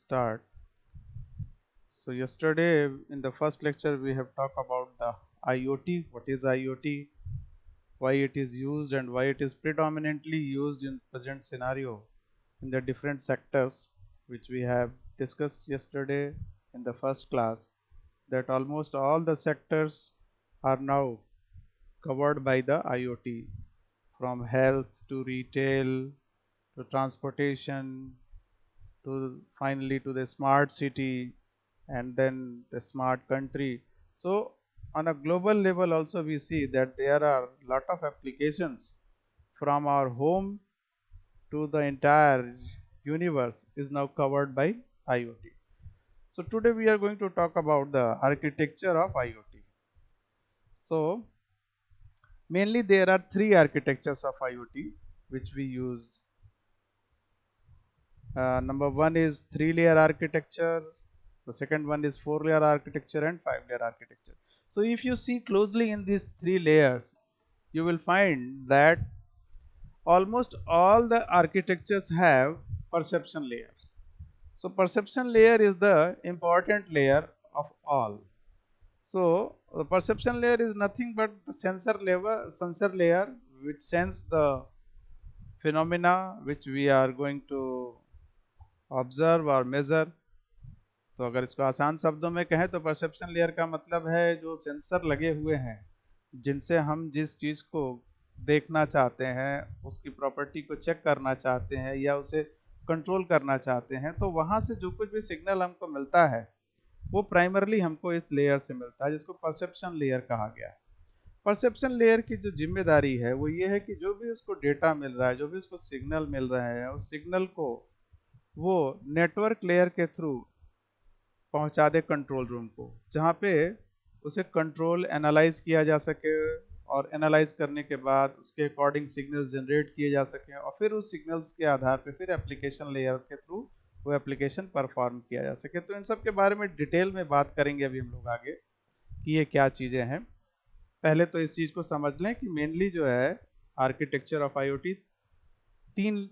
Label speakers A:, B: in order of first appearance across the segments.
A: start. So yesterday in the first lecture we have talked about the IoT, what is IoT, why it is used and why it is predominantly used in present scenario in the different sectors which we have discussed yesterday in the first class, that almost all the sectors are now covered by the IoT, from health to retail to transportation to finally to the smart city and then the smart country. So on a global level also we see that there are lot of applications from our home to the entire universe is now covered by IoT. So today we are going to talk about the architecture of IoT. So mainly there are three architectures of IoT which we used. Number one is three-layer architecture, the second one is four-layer architecture and five-layer architecture. So if you see closely in these three layers, you will find that almost all the architectures have perception layer. So perception layer is the important layer of all. So the perception layer is nothing but the sensor layer which sense the phenomena which we are going to observe or measure. तो अगर इसको आसान शब्दों में कहें तो perception layer का मतलब है जो सेंसर लगे हुए हैं जिनसे हम जिस चीज़ को देखना चाहते हैं, उसकी प्रॉपर्टी को चेक करना चाहते हैं या उसे कंट्रोल करना चाहते हैं, तो वहाँ से जो कुछ भी सिग्नल हमको मिलता है वो प्राइमरली हमको इस लेयर से मिलता है जिसको परसेप्शन लेयर कहा गया है। परसेप्शन लेयर की जो जिम्मेदारी है वो ये है कि जो भी उसको डेटा मिल रहा है, जो भी उसको सिग्नल मिल रहा है, उस सिग्नल को वो नेटवर्क लेयर के थ्रू पहुंचा दे कंट्रोल रूम को, जहां पे उसे कंट्रोल एनालाइज किया जा सके और एनालाइज करने के बाद उसके अकॉर्डिंग सिग्नल्स जनरेट किए जा सकें और फिर उस सिग्नल्स के आधार पे फिर एप्लीकेशन लेयर के थ्रू वो एप्लीकेशन परफॉर्म किया जा सके। तो इन सब के बारे में डिटेल में बात करेंगे अभी हम लोग आगे कि ये क्या चीज़ें हैं। पहले तो इस चीज़ को समझ लें कि मेनली जो है आर्किटेक्चर ऑफ IoT तीन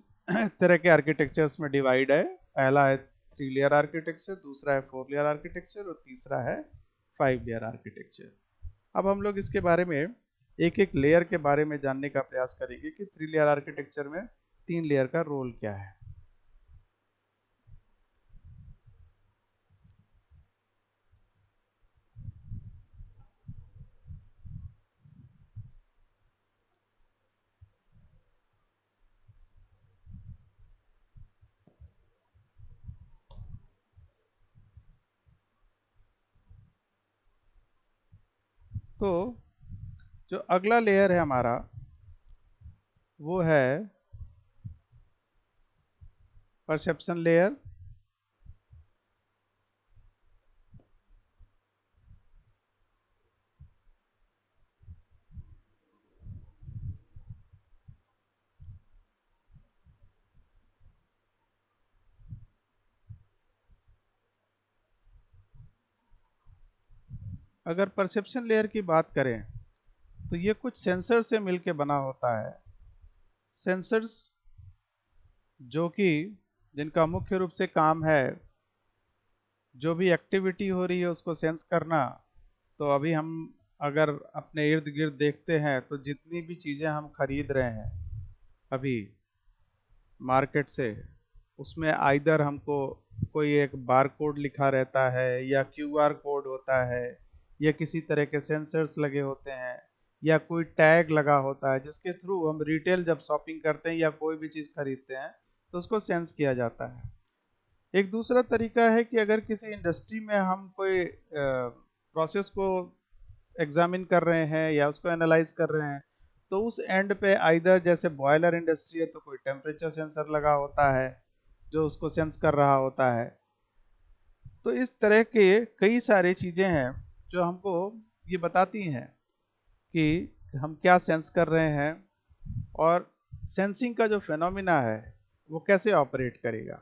A: तरह के आर्किटेक्चर्स में डिवाइड है। पहला है थ्री लेयर आर्किटेक्चर, दूसरा है फोर लेयर आर्किटेक्चर और तीसरा है फाइव लेयर आर्किटेक्चर। अब हम लोग इसके बारे में एक एक लेयर के बारे में जानने का प्रयास करेंगे कि थ्री लेयर आर्किटेक्चर में तीन लेयर का रोल क्या है। तो जो अगला लेयर है हमारा वो है परसेप्शन लेयर। अगर परसेप्शन लेयर की बात करें तो ये कुछ सेंसर से मिलके बना होता है। सेंसर्स जो कि जिनका मुख्य रूप से काम है जो भी एक्टिविटी हो रही है उसको सेंस करना। तो अभी हम अगर अपने इर्द गिर्द देखते हैं तो जितनी भी चीज़ें हम खरीद रहे हैं अभी मार्केट से, उसमें आइदर हमको कोई एक बार कोड लिखा रहता है या QR कोड होता है या किसी तरह के सेंसर्स लगे होते हैं या कोई टैग लगा होता है जिसके थ्रू हम रिटेल जब शॉपिंग करते हैं या कोई भी चीज़ खरीदते हैं तो उसको सेंस किया जाता है। एक दूसरा तरीका है कि अगर किसी इंडस्ट्री में हम कोई प्रोसेस को एग्जामिन कर रहे हैं या उसको एनालाइज कर रहे हैं तो उस एंड पे आइदर जैसे बॉयलर इंडस्ट्री है तो कोई टेम्परेचर सेंसर लगा होता है जो उसको सेंस कर रहा होता है। तो इस तरह के कई सारी चीज़ें हैं जो हमको ये बताती हैं कि हम क्या सेंस कर रहे हैं और सेंसिंग का जो फेनोमिना है वो कैसे ऑपरेट करेगा।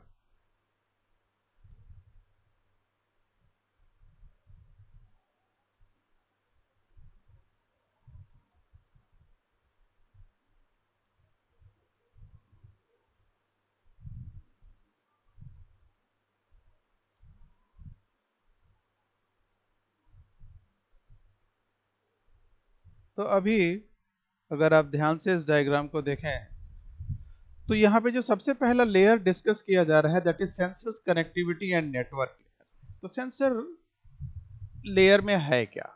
A: तो अभी अगर आप ध्यान से इस डायग्राम को देखें तो यहाँ पे जो सबसे पहला लेयर डिस्कस किया जा रहा है that is sensors connectivity and network. तो सेंसर लेयर में है क्या,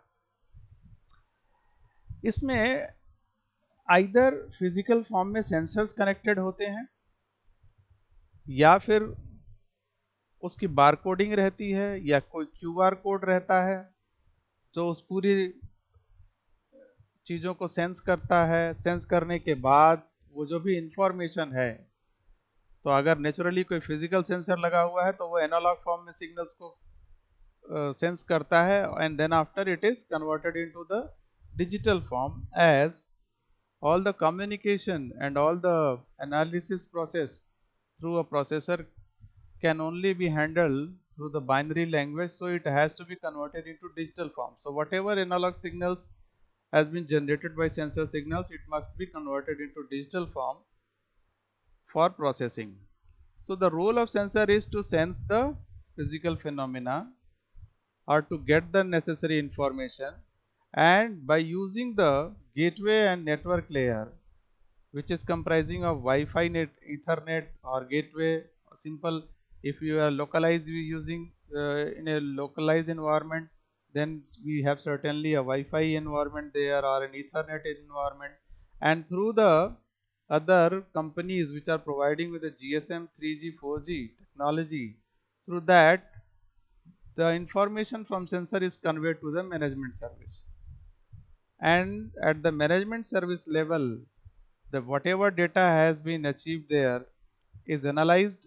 A: इसमें आइदर फिजिकल फॉर्म में सेंसर्स कनेक्टेड होते हैं या फिर उसकी बारकोडिंग रहती है या कोई क्यूआर कोड रहता है जो उस पूरी चीज़ों को सेंस करता है। सेंस करने के बाद वो जो भी इंफॉर्मेशन है, तो अगर नेचुरली कोई फिजिकल सेंसर लगा हुआ है तो वो एनालॉग फॉर्म में सिग्नल्स को सेंस करता है and then after it is converted into the digital form as all the communication and all the analysis process through a processor can only be handled through the binary language, so it has to be converted into digital form. So whatever analog signals has been generated by sensor signals, it must be converted into digital form for processing. So the role of sensor is to sense the physical phenomena or to get the necessary information, and by using the gateway and network layer, which is comprising of Wi-Fi, net, Ethernet or gateway. Simple, if you are localized using in a localized environment, then we have certainly a Wi-Fi environment there or an Ethernet environment, and through the other companies which are providing with the GSM 3G 4G technology, through that the information from sensor is conveyed to the management service, and at the management service level the whatever data has been achieved there is analyzed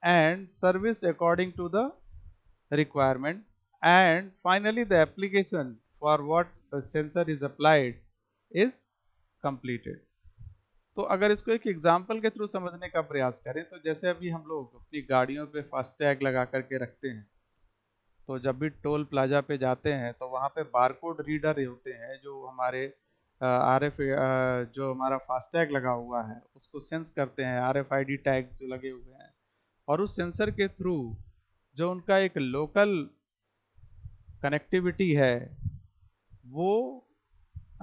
A: and serviced according to the requirement, and finally the application for what the sensor is applied is completed. तो अगर इसको एक example के through समझने का प्रयास करें तो जैसे अभी हम लोग अपनी गाड़ियों पे फास्टैग लगा करके रखते हैं, तो जब भी टोल प्लाजा पे जाते हैं तो वहाँ पे बारकोड रीडर होते हैं जो हमारे आरएफ जो हमारा फास्टैग लगा हुआ है उसको सेंस करते हैं, आरएफआईडी टैग जो लगे हुए हैं, और उस सेंसर के थ्रू जो उनका एक लोकल कनेक्टिविटी है वो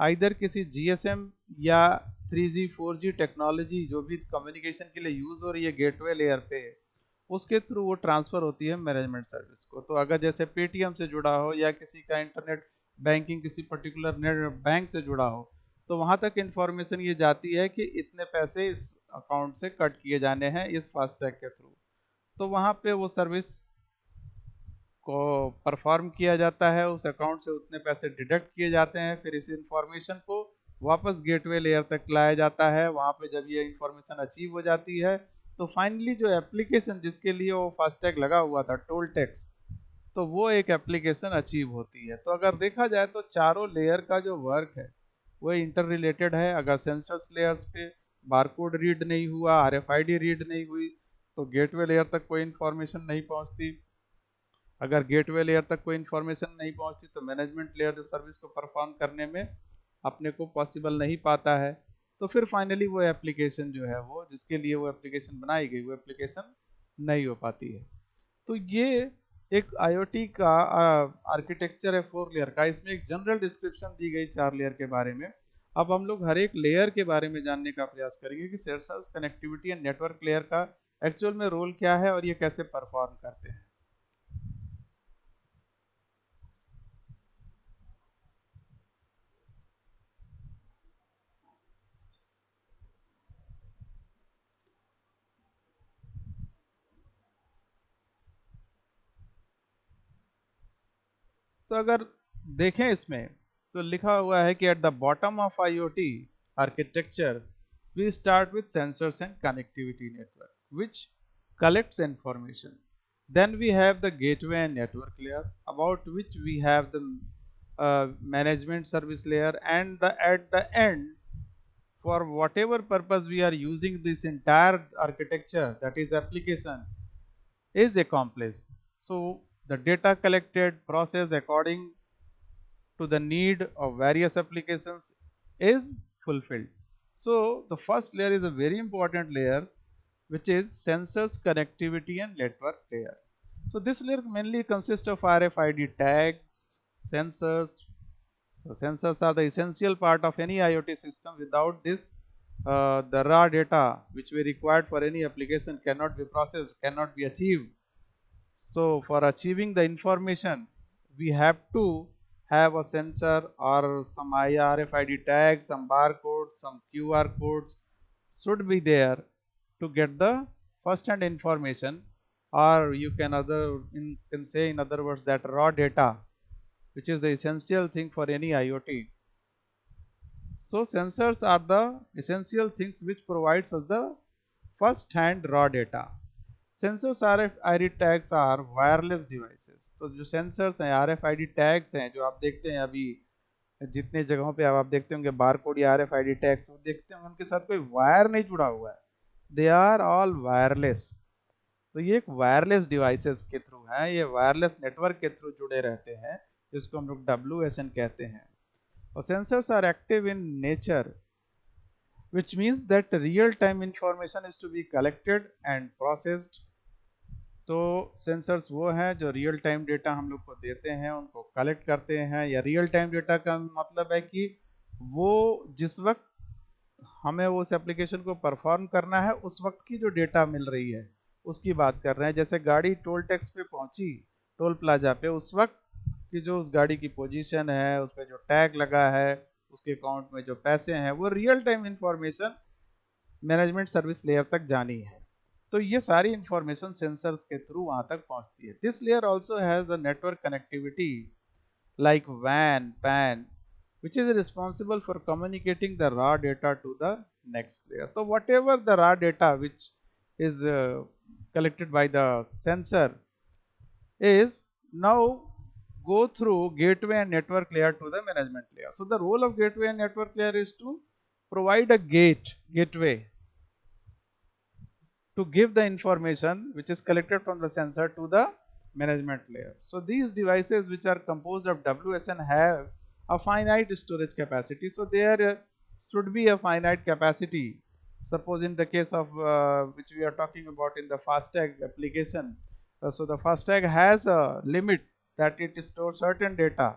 A: आइदर किसी जीएसएम या 3G 4G टेक्नोलॉजी जो भी कम्युनिकेशन के लिए यूज़ हो रही है गेटवे लेयर पे, उसके थ्रू वो ट्रांसफ़र होती है मैनेजमेंट सर्विस को। तो अगर जैसे पेटीएम से जुड़ा हो या किसी का इंटरनेट बैंकिंग किसी पर्टिकुलर नेट बैंक से जुड़ा हो, तो वहाँ तक इन्फॉर्मेशन ये जाती है कि इतने पैसे इस अकाउंट से कट किए जाने हैं इस फास्टैग के थ्रू। तो वहाँ पे वो सर्विस को परफॉर्म किया जाता है, उस अकाउंट से उतने पैसे डिडक्ट किए जाते हैं, फिर इस इंफॉर्मेशन को वापस गेटवे लेयर तक लाया जाता है। वहाँ पे जब ये इंफॉर्मेशन अचीव हो जाती है तो फाइनली जो एप्लीकेशन जिसके लिए वो फास्टैग लगा हुआ था टोल टैक्स, तो वो एक एप्लीकेशन अचीव होती है। तो अगर देखा जाए तो चारों लेयर का जो वर्क है वो इंटर रिलेटेड है। अगर सेंसर्स लेयर्स पे बारकोड रीड नहीं हुआ, आरएफआईडी रीड नहीं हुई, तो गेटवे लेयर तक कोई इंफॉर्मेशन नहीं पहुंचती। अगर गेटवे लेयर तक कोई इन्फॉर्मेशन नहीं पहुंचती तो मैनेजमेंट लेयर जो सर्विस को परफॉर्म करने में अपने को पॉसिबल नहीं पाता है। तो फिर फाइनली वो एप्लीकेशन जो है वो जिसके लिए वो एप्लीकेशन बनाई गई वो एप्लीकेशन नहीं हो पाती है। तो ये एक आईओटी का आर्किटेक्चर है 4 लेयर का। इसमें एक जनरल डिस्क्रिप्शन दी गई 4 लेयर के बारे में। अब हम लोग हर एक लेयर के बारे में जानने का प्रयास करेंगे कि sensors connectivity and network layer का एक्चुअल में रोल क्या है और ये कैसे परफॉर्म करते हैं। तो अगर देखें इसमें तो लिखा हुआ है कि at the bottom of IoT architecture we start with sensors and connectivity network which collects information. Then we have the gateway and network layer, about which we have the management service layer, and at the end, for whatever purpose we are using this entire architecture, that is application, is accomplished. So the data collected, processed according to the need of various applications is fulfilled. So the first layer is a very important layer, which is sensors, connectivity and network layer. So this layer mainly consists of RFID tags, sensors, So sensors are the essential part of any IoT system. Without this, the raw data which we required for any application cannot be processed, cannot be achieved. So for achieving the information, we have to have a sensor or some RFID tags, some barcodes, some QR codes should be there to get the first hand information, or you can say in other words that raw data, which is the essential thing for any IoT. So sensors are the essential things which provides us the first hand raw data. Sensors RFID tags are wireless devices. तो जो sensors हैं RFID tags हैं जो आप देखते हैं अभी जितने जगहों पे आप देखते होंगे बारकोड या RFID टैग्स वो देखते होंगे उनके साथ कोई वायर नहीं जुड़ा हुआ है, दे आर ऑल वायरलेस। तो ये एक वायरलेस डिवाइसेस के थ्रू हैं, ये वायरलेस नेटवर्क के थ्रू जुड़े रहते हैं जिसको हम लोग WSN कहते हैं। और sensors are active in nature which means that real time information is to be collected and processed। तो सेंसर्स वो हैं जो रियल टाइम डेटा हम लोग को देते हैं, उनको कलेक्ट करते हैं। या रियल टाइम डेटा का मतलब है कि वो जिस वक्त हमें उस एप्लीकेशन को परफॉर्म करना है उस वक्त की जो डेटा मिल रही है उसकी बात कर रहे हैं। जैसे गाड़ी टोल टैक्स पे पहुंची, टोल प्लाजा पे, उस वक्त की जो उस गाड़ी की पोजीशन है, उस पर जो टैग लगा है, उसके अकाउंट में जो पैसे हैं, वो real time information management service layer तक जानी है। तो ये सारी इंफॉर्मेशन सेंसर्स के थ्रू वहां तक पहुंचती है। This layer also has the network connectivity like WAN, PAN, which is responsible for communicating the raw data to the next layer. So whatever the raw data which is collected by the sensor is now go through gateway and network layer to the management layer. So the role of gateway and network layer is to provide a gateway to give the information which is collected from the sensor to the management layer. So these devices which are composed of WSN have a finite storage capacity. So there should be a finite capacity. Suppose in the case of which we are talking about in the FASTag application, so the FASTag has a limit that it stores certain data,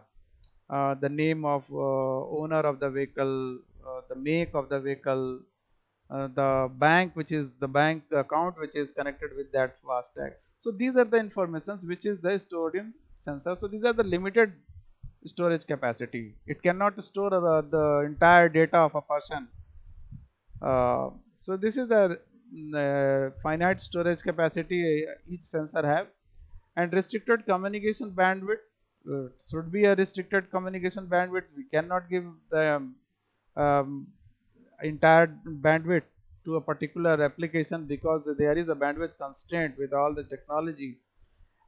A: the name of owner of the vehicle, the make of the vehicle, the bank which is the bank account which is connected with that FASTag. So these are the informations which is there stored in sensor. So these are the limited storage capacity. It cannot store the entire data of a person. So this is the finite storage capacity each sensor have. And restricted communication bandwidth should be a restricted communication bandwidth. We cannot give the entire bandwidth to a particular application because there is a bandwidth constraint with all the technology,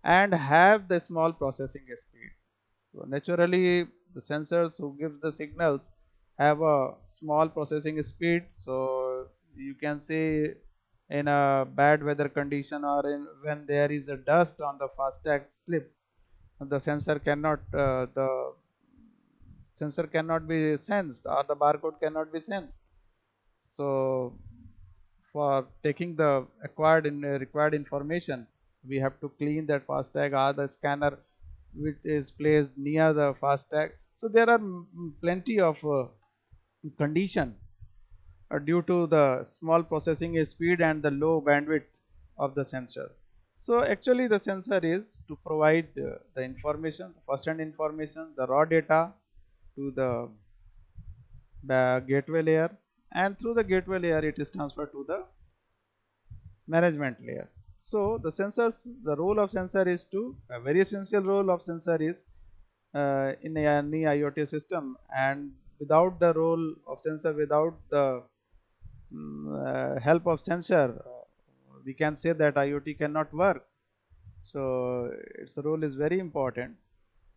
A: and have the small processing speed. So naturally the sensors who gives the signals have a small processing speed. So you can say in a bad weather condition or when there is a dust on the FASTag slip, the sensor cannot be sensed or the barcode cannot be sensed. So for taking the required information, we have to clean that FASTag or the scanner which is placed near the FASTag. So there are plenty of condition due to the small processing speed and the low bandwidth of the sensor. So actually the sensor is to provide the information, first hand information, the raw data to the gateway layer, and through the gateway layer it is transferred to the management layer. So the sensors, the role of sensor is to, a very essential role of sensor is in any IoT system, and without the role of sensor, without the help of sensor, we can say that IoT cannot work. So its role is very important,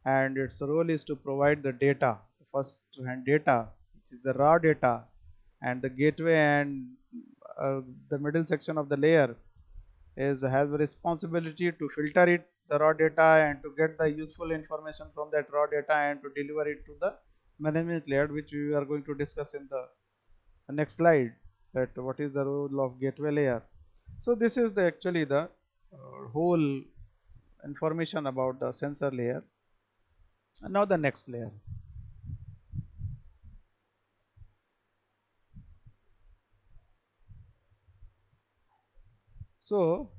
A: and its role is to provide the data, the first hand data, which is the raw data, and the gateway and the middle section of the layer has the responsibility to filter it, the raw data, and to get the useful information from that raw data and to deliver it to the management layer, which we are going to discuss in the next slide, that what is the role of gateway layer. So this is actually the whole information about the sensor layer. And now the next layer. So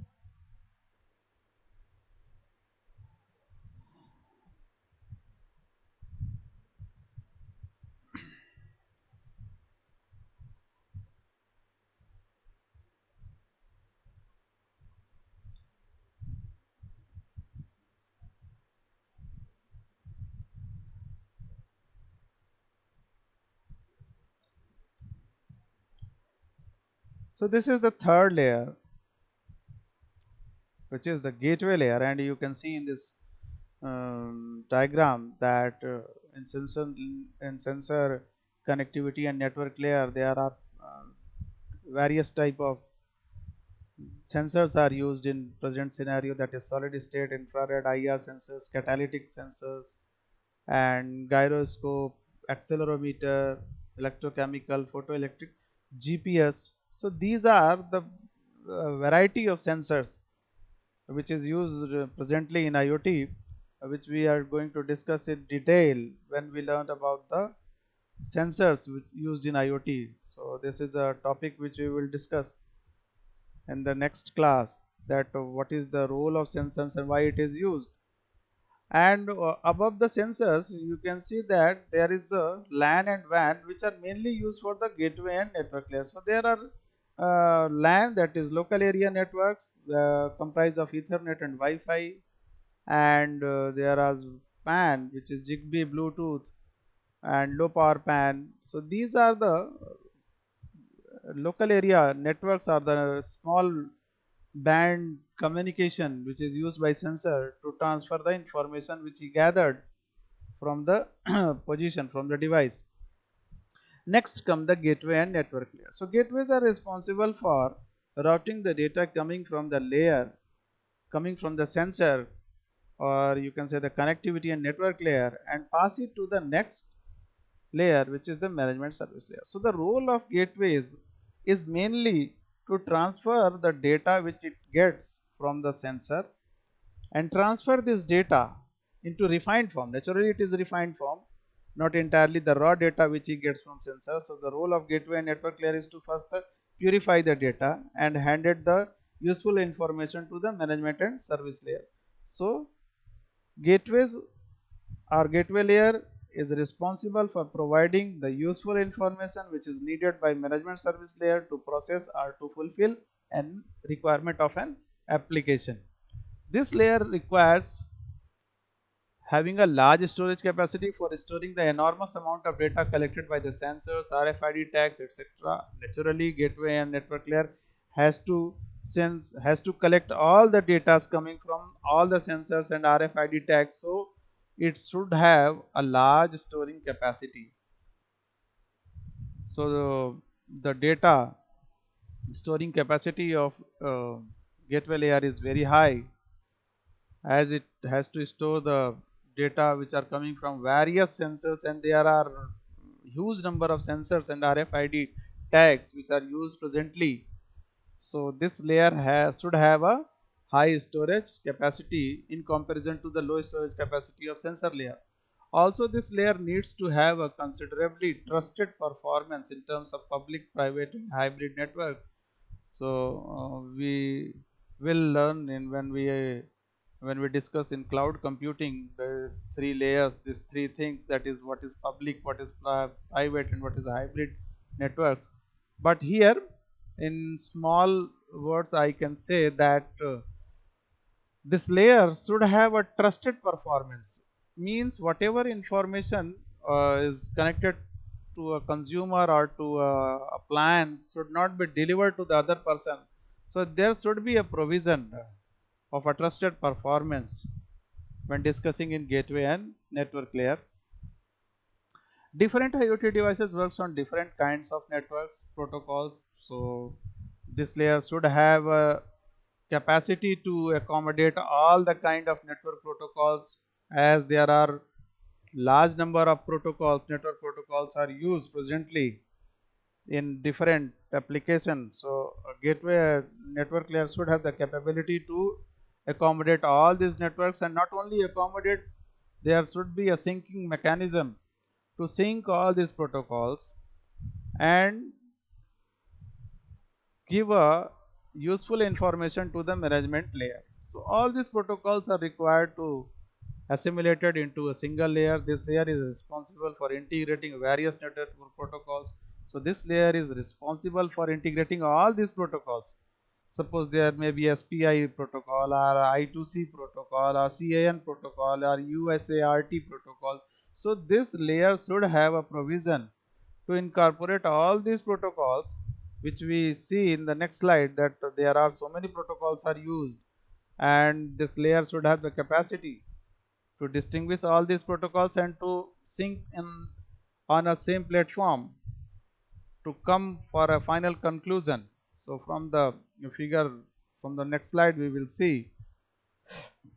A: this is the third layer, which is the gateway layer, and you can see in this diagram that in sensor connectivity and network layer there are various type of sensors are used in present scenario, that is solid state, infrared, IR sensors, catalytic sensors, and gyroscope, accelerometer, electrochemical, photoelectric, GPS. So these are the variety of sensors which is used presently in IoT, which we are going to discuss in detail when we learn about the sensors used in IoT. So this is a topic which we will discuss in the next class, that what is the role of sensors and why it is used. And above the sensors you can see that there is the LAN and WAN, which are mainly used for the gateway and network layer. So there are LAN, that is local area networks, comprised of Ethernet and Wi-Fi, and there are PAN, which is Zigbee, Bluetooth, and low power PAN. So these are the local area networks, are the small band communication which is used by sensor to transfer the information which he gathered from the position from the device. Next come the gateway and network layer. So gateways are responsible for routing the data coming from the layer, coming from the sensor, or you can say the connectivity and network layer, and pass it to the next layer, which is the management service layer. So the role of gateways is mainly to transfer the data which it gets from the sensor and transfer this data into refined form. Naturally it is refined form, not entirely the raw data which he gets from sensor. So the role of gateway and network layer is to first purify the data and hand it the useful information to the management and service layer. So gateways or gateway layer is responsible for providing the useful information which is needed by management service layer to process or to fulfill an requirement of an application. This layer requires having a large storage capacity for storing the enormous amount of data collected by the sensors, RFID tags, etc. Naturally, gateway and network layer has to collect all the data coming from all the sensors and RFID tags, so it should have a large storing capacity. So the data storing capacity of gateway layer is very high, as it has to store the data which are coming from various sensors, and there are huge number of sensors and RFID tags which are used presently. So this layer should have a high storage capacity in comparison to the low storage capacity of sensor layer. Also this layer needs to have a considerably trusted performance in terms of public, private, and hybrid network. So we will learn in when we discuss in cloud computing, there's three layers, these three things, that is what is public, what is private, and what is hybrid networks. But here in small words I can say that this layer should have a trusted performance, means whatever information is connected to a consumer or to a appliance should not be delivered to the other person. So there should be a provision of a trusted performance when discussing in gateway and network layer. Different IoT devices works on different kinds of networks protocols. So this layer should have a capacity to accommodate all the kind of network protocols, as there are large number of protocols, network protocols are used presently in different applications. So a gateway network layer should have the capability to accommodate all these networks, and not only accommodate, there should be a syncing mechanism to sync all these protocols and give a useful information to the management layer. So all these protocols are required to assimilated into a single layer. This layer is responsible for integrating various network protocols. So this layer is responsible for integrating all these protocols. Suppose there may be SPI protocol or I2C protocol or CAN protocol or USART protocol. So this layer should have a provision to incorporate all these protocols, which we see in the next slide, that there are so many protocols are used, and this layer should have the capacity to distinguish all these protocols and to sync in on a same platform to come for a final conclusion. So from the figure, from the next slide, we will see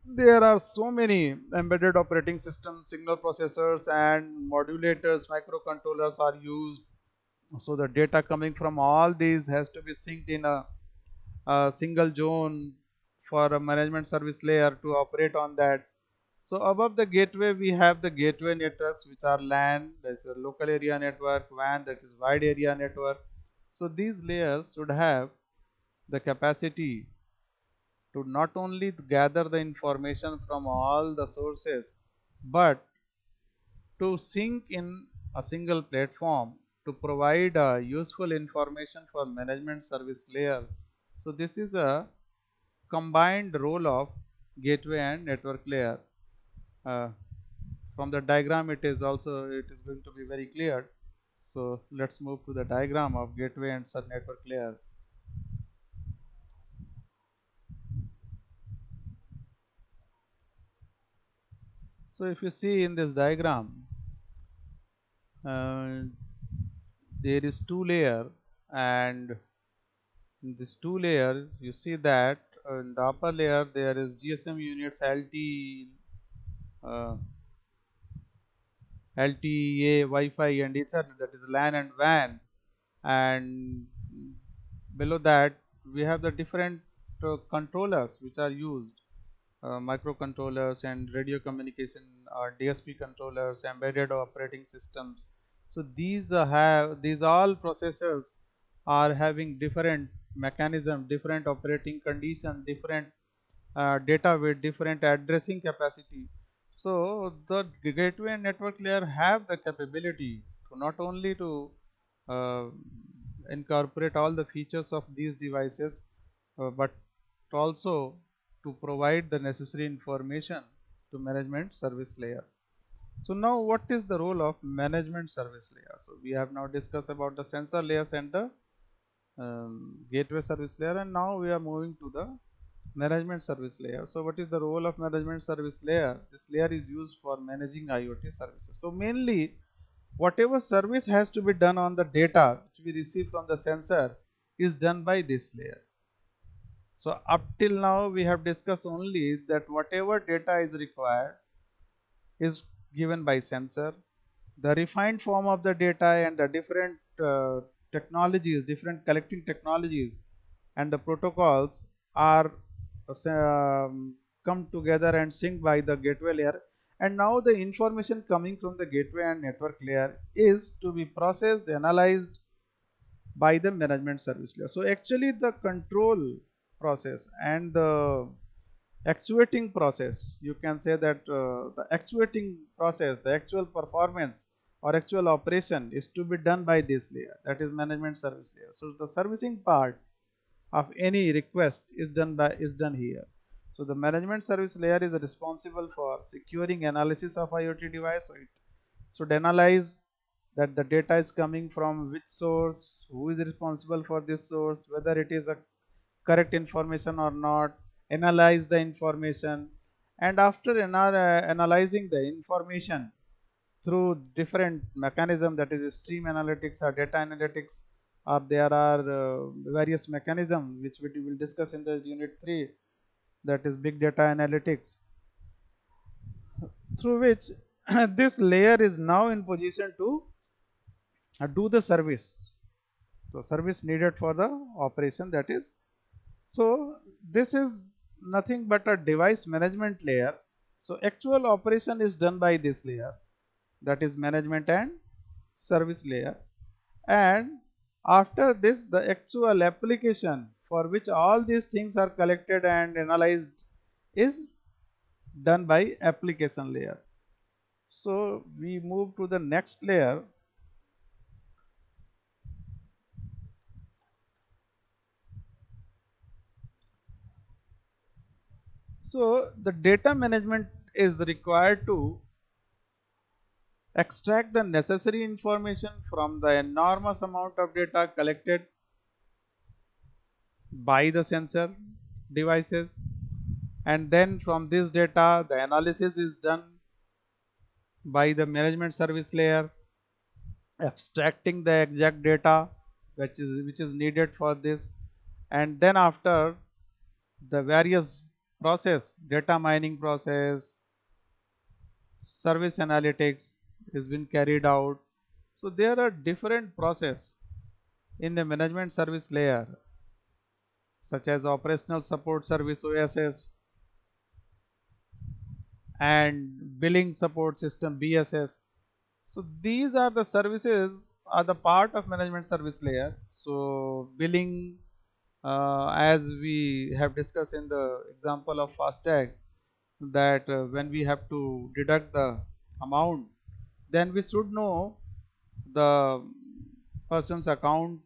A: there are so many embedded operating systems, signal processors and modulators, microcontrollers are used. So the data coming from all these has to be synced in a single zone for a management service layer to operate on that. So above the gateway, we have the gateway networks, which are LAN, that's a local area network, WAN, that is wide area network. So these layers should have the capacity to not only gather the information from all the sources, but to sync in a single platform to provide useful information for management service layer. So this is a combined role of gateway and network layer. Uh, from the diagram, it is going to be very clear. So let's move to the diagram of gateway and sub network layer. So if you see in this diagram, uh, there is two layer, and in this two layer you see that in the upper layer there is GSM units, uh, LTA, Wi-Fi and Ethernet, that is LAN and WAN, and below that we have the different controllers which are used, microcontrollers and radio communication or DSP controllers, embedded operating systems. So these all processors are having different mechanism, different operating condition, different data with different addressing capacity. So the gateway and network layer have the capability to not only to uh, incorporate all the features of these devices, but also to provide the necessary information to management service layer. So now what is the role of management service layer? So we have now discussed about the sensor layers and the gateway service layer, and now we are moving to the management service layer. So what is the role of management service layer? This layer is used for managing IoT services. So mainly whatever service has to be done on the data which we receive from the sensor is done by this layer. So up till now we have discussed only that whatever data is required is given by sensor. The refined form of the data and the different technologies, different collecting technologies and the protocols are come together and synced by the gateway layer, and now the information coming from the gateway and network layer is to be processed, analyzed by the management service layer. So actually the control process and the actuating process, you can say that the actuating process, the actual performance or actual operation is to be done by this layer, that is management service layer. So the servicing part of any request is done here. So the management service layer is responsible for securing analysis of IoT device. So it should analyze that the data is coming from which source, who is responsible for this source, whether it is a correct information or not, analyze the information, and after analyzing the information through different mechanism, that is stream analytics or data analytics, or there are various mechanism which we will discuss in the unit 3, that is big data analytics, through which this layer is now in position to do the service, so service needed for the operation, that is. So this is nothing but a device management layer. So actual operation is done by this layer, that is management and service layer, and after this the actual application for which all these things are collected and analyzed is done by application layer. So we move to the next layer. So the data management is required to extract the necessary information from the enormous amount of data collected by the sensor devices, and then from this data the analysis is done by the management service layer, abstracting the exact data which is needed for this, and then after the various process, data mining process, service analytics is been carried out. So there are different process in the management service layer, such as operational support service OSS and billing support system BSS. So these are the services are the part of management service layer. So billing, as we have discussed in the example of FASTag, that when we have to deduct the amount, then we should know the person's account,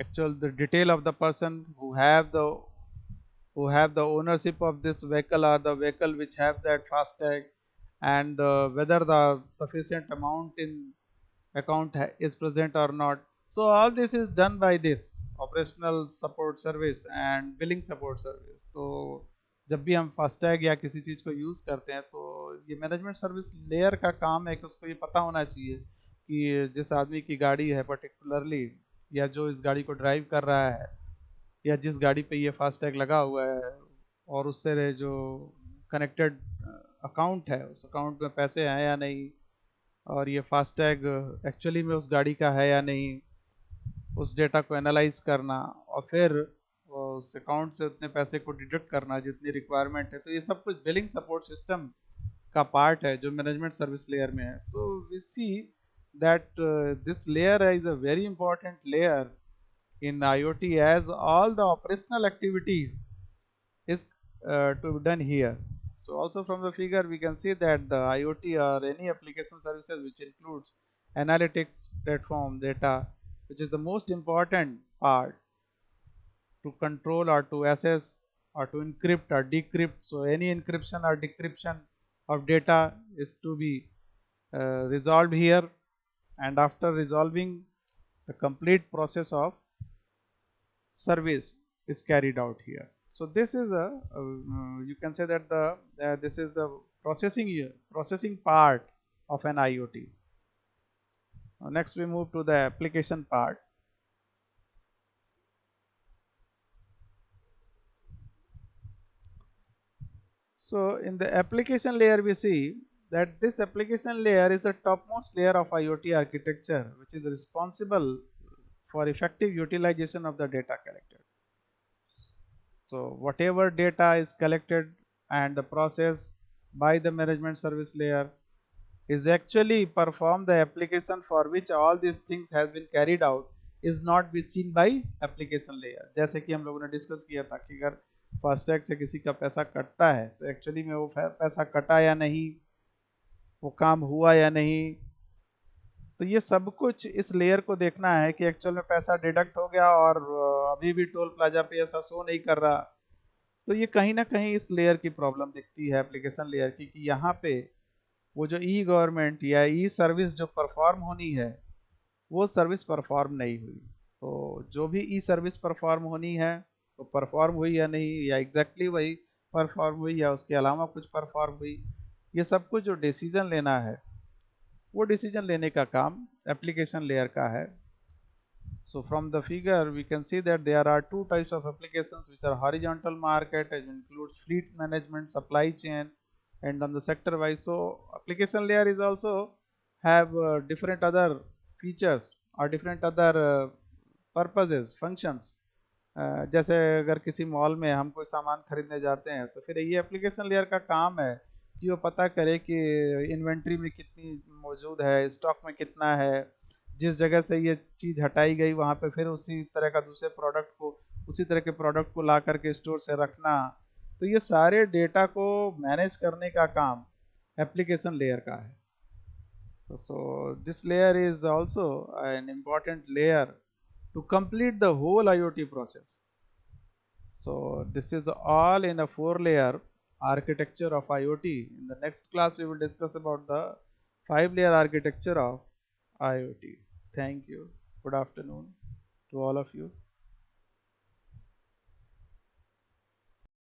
A: actual the detail of the person who have the ownership of this vehicle or the vehicle which have that FASTag, and whether the sufficient amount in account is present or not. So all this is done by this operational support service and billing support service. तो जब भी हम FASTag या किसी चीज़ को use करते हैं तो ये मैनेजमेंट सर्विस लेयर का काम है कि उसको ये पता होना चाहिए कि जिस आदमी की गाड़ी है पर्टिकुलरली, या जो इस गाड़ी को ड्राइव कर रहा है, या जिस गाड़ी पे ये फास्टैग लगा हुआ है और उससे जो कनेक्टेड अकाउंट है उस अकाउंट में पैसे हैं या नहीं, और ये फास्टैग एक्चुअली में उस गाड़ी का है या नहीं, उस डेटा को एनालाइज करना और फिर उस अकाउंट से उतने पैसे को डिडक्ट करना जितनी रिक्वायरमेंट है। तो ये सब कुछ बिलिंग सपोर्ट सिस्टम का पार्ट है जो मैनेजमेंट सर्विस लेयर में है। So we see that this layer is a very important layer in IoT, as all the operational activities is to be done here. So also from the figure we can see that the IoT or any application services which includes analytics platform data, which is the most important part to control or to assess or to encrypt or decrypt. So any encryption or decryption of data is to be resolved here, and after resolving, the complete process of service is carried out here. So this is you can say that the this is the processing part of an IoT. Next we move to the application part. So in the application layer we see that this application layer is the topmost layer of IoT architecture, which is responsible for effective utilization of the data collected. So whatever data is collected and the process by the management service layer is actually perform the application for which all these things has been carried out is not be seen by application layer. जैसे कि हम लोगों ने discuss किया था कि अगर FASTag से किसी का पैसा कटता है तो एक्चुअली में वो पैसा कटा या नहीं, वो काम हुआ या नहीं, तो ये सब कुछ इस लेयर को देखना है कि एक्चुअल में पैसा डिडक्ट हो गया और अभी भी टोल प्लाजा पे ऐसा शो नहीं कर रहा। तो ये कहीं ना कहीं इस लेयर की प्रॉब्लम दिखती है एप्लीकेशन लेयर की, कि यहाँ पे वो जो ई गवर्नमेंट या ई सर्विस जो परफॉर्म होनी है वो सर्विस परफॉर्म नहीं हुई। तो जो भी ई सर्विस परफॉर्म होनी है तो परफॉर्म हुई या नहीं, या एग्जैक्टली वही परफॉर्म हुई या उसके अलावा कुछ परफॉर्म हुई, ये सब कुछ जो डिसीजन लेना है वो डिसीजन लेने का काम एप्लीकेशन लेयर का है। So from the figure we can see that there are two types of applications which are horizontal market, which includes fleet management, supply chain, and on the sector wise. So application layer is also have different other features or different other purposes, functions. जैसे अगर किसी mall में हम कोई सामान खरीदने जाते हैं तो फिर ये एप्लीकेशन लेयर का काम है कि वो पता करे कि इन्वेंट्री में कितनी मौजूद है, स्टॉक में कितना है, जिस जगह से ये चीज़ हटाई गई वहाँ पे फिर उसी तरह का दूसरे प्रोडक्ट को, उसी तरह के प्रोडक्ट को ला करके स्टोर से रखना। तो ये सारे डेटा को मैनेज करने का काम एप्लीकेशन लेयर का है। So this layer is also an important layer to complete the whole IoT process. So this is all in a 4-layer architecture of IoT. In the next class, we will discuss about the 5-layer architecture of IoT. Thank you. Good afternoon to all of you.